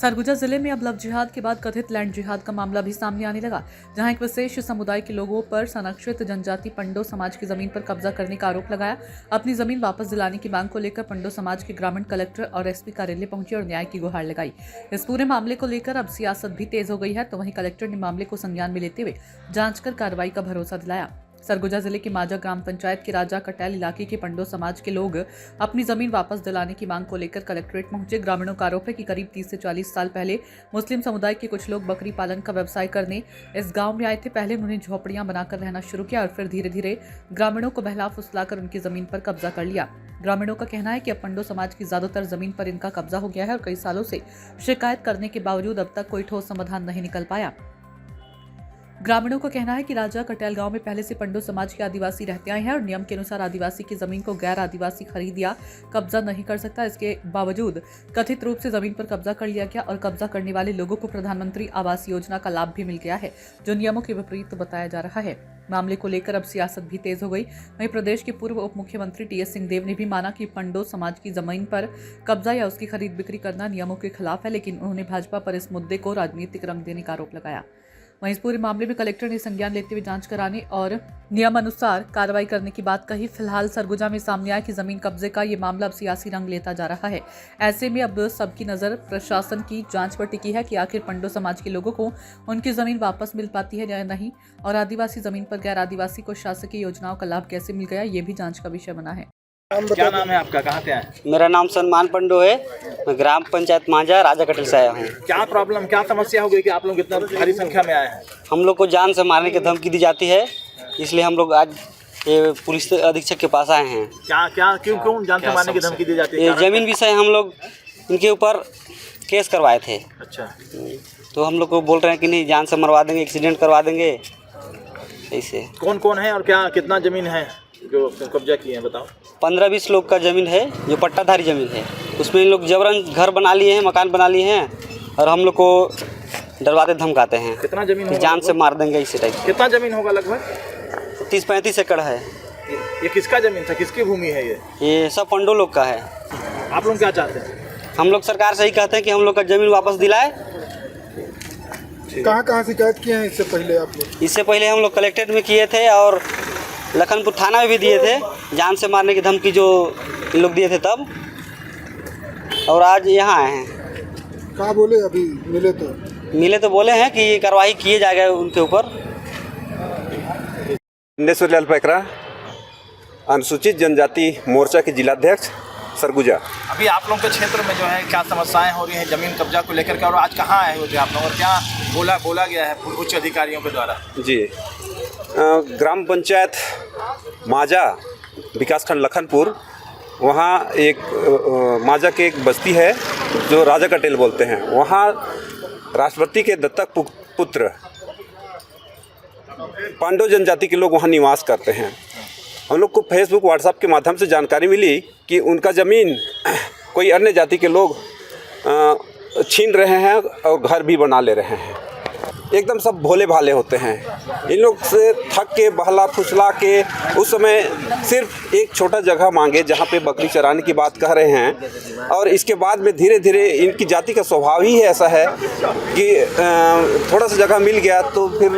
सरगुजा जिले में अब लव जिहाद के बाद कथित लैंड जिहाद का मामला भी सामने आने लगा, जहां एक विशेष समुदाय के लोगों पर संरक्षित जनजाति पंडो समाज की जमीन पर कब्जा करने का आरोप लगाया। अपनी जमीन वापस दिलाने की मांग को लेकर पंडो समाज के ग्रामीण कलेक्टर और एसपी कार्यालय पहुंचे और न्याय की गुहार लगाई। इस पूरे मामले को लेकर अब सियासत भी तेज हो गई है, तो वहीं कलेक्टर ने मामले को संज्ञान में लेते हुए जांच कर कार्रवाई का भरोसा दिलाया। सरगुजा जिले की माजा ग्राम पंचायत के राजा कटेल इलाके के पंडो समाज के लोग अपनी जमीन वापस दिलाने की मांग को लेकर कलेक्ट्रेट पहुंचे। ग्रामीणों का आरोप है कि करीब 30 से 40 साल पहले मुस्लिम समुदाय के कुछ लोग बकरी पालन का व्यवसाय करने इस गांव में आए थे। पहले उन्होंने झोपड़ियां बनाकर रहना शुरू किया और फिर धीरे धीरे ग्रामीणों को बहला फुसलाकर उनकी जमीन पर कब्जा कर लिया। ग्रामीणों का कहना है कि अब पंडो समाज की ज्यादातर जमीन पर इनका कब्जा हो गया है और कई सालों से शिकायत करने के बावजूद अब तक कोई ठोस समाधान नहीं निकल पाया। ग्रामीणों का कहना है कि राजा कटेल गांव में पहले से पंडो समाज के आदिवासी रहते आए हैं और नियम के अनुसार आदिवासी की जमीन को गैर आदिवासी खरीद या कब्जा नहीं कर सकता। इसके बावजूद कथित रूप से जमीन पर कब्जा कर लिया गया और कब्जा करने वाले लोगों को प्रधानमंत्री आवास योजना का लाभ भी मिल गया है, जो नियमों के विपरीत बताया जा रहा है। मामले को लेकर अब सियासत भी तेज हो गई। वहीं प्रदेश के पूर्व उप मुख्यमंत्री टी.एस. सिंहदेव ने भी माना कि पंडो समाज की जमीन पर कब्जा या उसकी खरीद बिक्री करना नियमों के खिलाफ है, लेकिन उन्होंने भाजपा पर इस मुद्दे को राजनीतिक रंग देने का आरोप लगाया। वहीं इस पूरे मामले में कलेक्टर ने संज्ञान लेते हुए जांच कराने और नियमानुसार कार्रवाई करने की बात कही। फिलहाल सरगुजा में सामने आया कि जमीन कब्जे का ये मामला अब सियासी रंग लेता जा रहा है। ऐसे में अब सबकी नजर प्रशासन की जांच पर टिकी है कि आखिर पंडो समाज के लोगों को उनकी जमीन वापस मिल पाती है या नहीं, और आदिवासी जमीन पर गैर आदिवासी को शासकीय योजनाओं का लाभ कैसे मिल गया, ये भी जांच का विषय बना है। क्या नाम है आपका, कहाँ से आए? मेरा नाम सलमान पंडो है। मैं ग्राम पंचायत मांझा राजा कटेल से आया हूँ। क्या प्रॉब्लम, क्या समस्या हो गई कि आप लोग इतना भारी संख्या में आए हैं? हम लोग को जान से मारने की धमकी दी जाती है, इसलिए हम लोग आज ये पुलिस अधीक्षक के पास आए हैं। क्या क्या क्यों जान से मारने की धमकी दी जाती है? ये जमीन विषय हम लोग इनके ऊपर केस करवाए थे। अच्छा, तो हम लोग को बोल रहे हैं कि नहीं, जान से मरवा देंगे, एक्सीडेंट करवा देंगे। ऐसे कौन कौन है और क्या कितना जमीन है जो कब्जा किए हैं, बताओ। 15-20 लोग का ज़मीन है जो पट्टाधारी ज़मीन है। उसमें इन लोग जबरन घर बना लिए हैं, मकान बना लिए हैं और हम लोग को डरवाते धमकाते हैं। कितना जमीन होगा? जान से मार देंगे इसी टाइप। कितना जमीन होगा? लगभग 30-35 एकड़ है। ये किसका जमीन था, किसकी भूमि है ये सब पंडो लोग का है। आप लोग क्या चाहते हैं? हम लोग सरकार से ही कहते हैं कि हम लोग का ज़मीन वापस दिलाए। कहाँ शिकायत किए हैं इससे पहले आप लोग? इससे पहले हम लोग कलेक्ट्रेट में किए थे और लखनपुर थाना में भी दिए थे, जान से मारने की धमकी जो इन लोग दिए थे तब, और आज यहाँ आए हैं। कहाँ बोले अभी मिले तो बोले हैं कि कार्रवाई किए जाएगा उनके ऊपर। इंदेश्वर पैकरा, अनुसूचित जनजाति मोर्चा के जिलाध्यक्ष सरगुजा। अभी आप लोगों के क्षेत्र में जो है क्या समस्याएं हो रही हैं जमीन कब्जा को लेकर के, और आज कहाँ आए हो आप लोग और क्या बोला गया है उच्च अधिकारियों के द्वारा? जी, ग्राम पंचायत माजा विकासखंड लखनपुर, वहाँ एक माजा के एक बस्ती है जो राजा कटेल बोलते हैं। वहाँ राष्ट्रपति के दत्तक पुत्र पांडो जनजाति के लोग वहाँ निवास करते हैं। हम लोग को फेसबुक व्हाट्सएप के माध्यम से जानकारी मिली कि उनका ज़मीन कोई अन्य जाति के लोग छीन रहे हैं और घर भी बना ले रहे हैं। एकदम सब भोले भाले होते हैं। इन लोग से थक के बहला फुसला के उस समय सिर्फ एक छोटा जगह मांगे जहाँ पे बकरी चराने की बात कह रहे हैं, और इसके बाद में धीरे धीरे इनकी जाति का स्वभाव ही ऐसा है कि थोड़ा सा जगह मिल गया तो फिर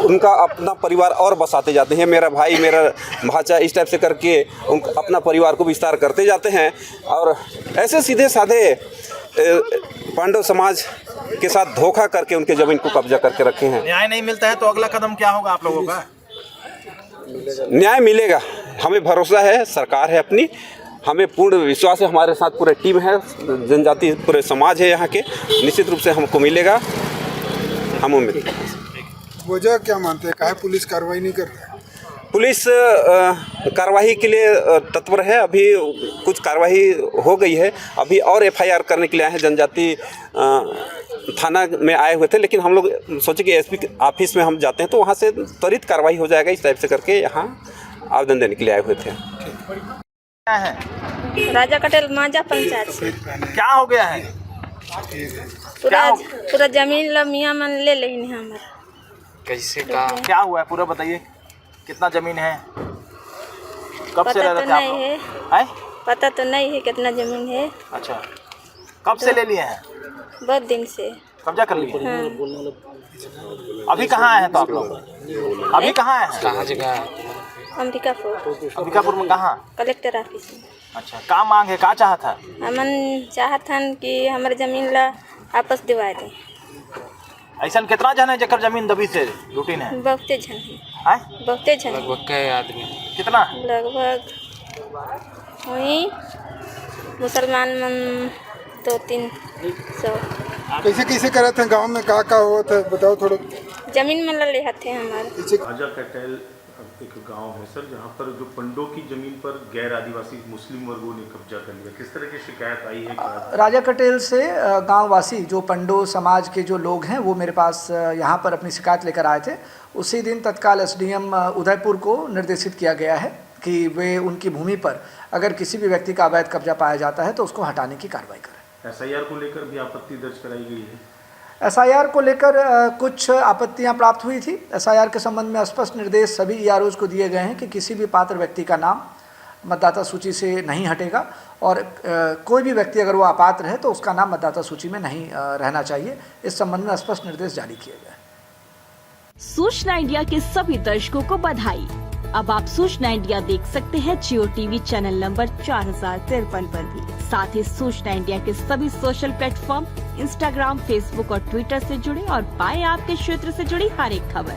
उनका अपना परिवार और बसाते जाते हैं। मेरा भाई, मेरा भाचा, इस टाइप से करके अपना परिवार को विस्तार करते जाते हैं और ऐसे सीधे साधे पांडव समाज के साथ धोखा करके उनके जमीन को कब्जा करके रखे हैं। न्याय नहीं मिलता है तो अगला कदम क्या होगा आप लोगों का? न्याय मिलेगा, हमें भरोसा है, सरकार है अपनी, हमें पूर्ण विश्वास है, हमारे साथ पूरे टीम है, जनजाति पूरे समाज है यहाँ के, निश्चित रूप से हमको मिलेगा, हम उम्मीद हैं। वजह क्या मानते हैं, काहे पुलिस कार्रवाई नहीं कर रही है? पुलिस कार्रवाई के लिए तत्पर है। अभी कुछ कार्रवाई हो गई है, अभी और एफआईआर करने के लिए आए हैं। जनजाति थाना में आए हुए थे, लेकिन हम लोग सोचे कि एसपी ऑफिस में हम जाते हैं तो वहाँ से त्वरित कार्रवाई हो जाएगा, इस टाइप से करके यहाँ आवेदन देने के लिए आए हुए थे। क्या है? राजा कटेल मांझा पंचायत से। क्या हो गया है? पूरा जमीन मियाँ मन ले लेनी है हमारा। कैसे क्या हुआ है पूरा बताइए, कितना जमीन है, कब से रह रहे थे आप लोग? पता तो नहीं है कितना जमीन है। अच्छा, कब से ले लिए हैं? बहुत दिन से। कब्जा कर लिए? हाँ। अभी कहाँ आए हैं तो आप लोग? अभी कहाँ आए हैं? कहाँ जगह? अंबिकापुर। अंबिकापुर में कहाँ? कलेक्टर ऑफिस में। अच्छा, का मांग है, का चाहत है? हमन चाहत हन कि हमारे जमीन ला वापस दिवा दें। ऐसा कितना जन है जकर जमीन दबी से लूटिन है? बहुते झन है। हैं? बहुते झन है। लगभग कई आदमी? कितना? लगभग वही मुसलमान मन 200-300। कैसे कैसे करे थे गांव में, का हुआ था बताओ थोड़ा। जमीन में ले थे हमारे। राजा कटेल एक गांव है सर, जहां पर जो पंडों की जमीन पर गैर आदिवासी मुस्लिम वर्गों ने कब्जा कर लिया, किस तरह की शिकायत आई है? राजा कटेल से गांववासी जो पंडो समाज के जो लोग हैं वो मेरे पास यहां पर अपनी शिकायत लेकर आए थे। उसी दिन तत्काल एसडीएम उदयपुर को निर्देशित किया गया है कि वे उनकी भूमि पर अगर किसी भी व्यक्ति का अवैध कब्जा पाया जाता है तो उसको हटाने की कार्रवाई करें। एसआईआर को लेकर भी आपत्ति दर्ज कराई गई है? एसआईआर को लेकर कुछ आपत्तियां प्राप्त हुई थी। एसआईआर के संबंध में स्पष्ट निर्देश सभी ईआरओज को दिए गए हैं कि किसी भी पात्र व्यक्ति का नाम मतदाता सूची से नहीं हटेगा और कोई भी व्यक्ति अगर वो अपात्र है तो उसका नाम मतदाता सूची में नहीं रहना चाहिए। इस संबंध में स्पष्ट निर्देश जारी किए गए। सूचना इंडिया के सभी दर्शकों को बधाई। अब आप सूचना इंडिया देख सकते हैं जियो टीवी चैनल नंबर 4053 पर भी। साथ ही सूचना इंडिया के सभी सोशल प्लेटफॉर्म इंस्टाग्राम, फेसबुक और ट्विटर से जुड़े और पाएं आपके क्षेत्र से जुड़ी हर एक खबर।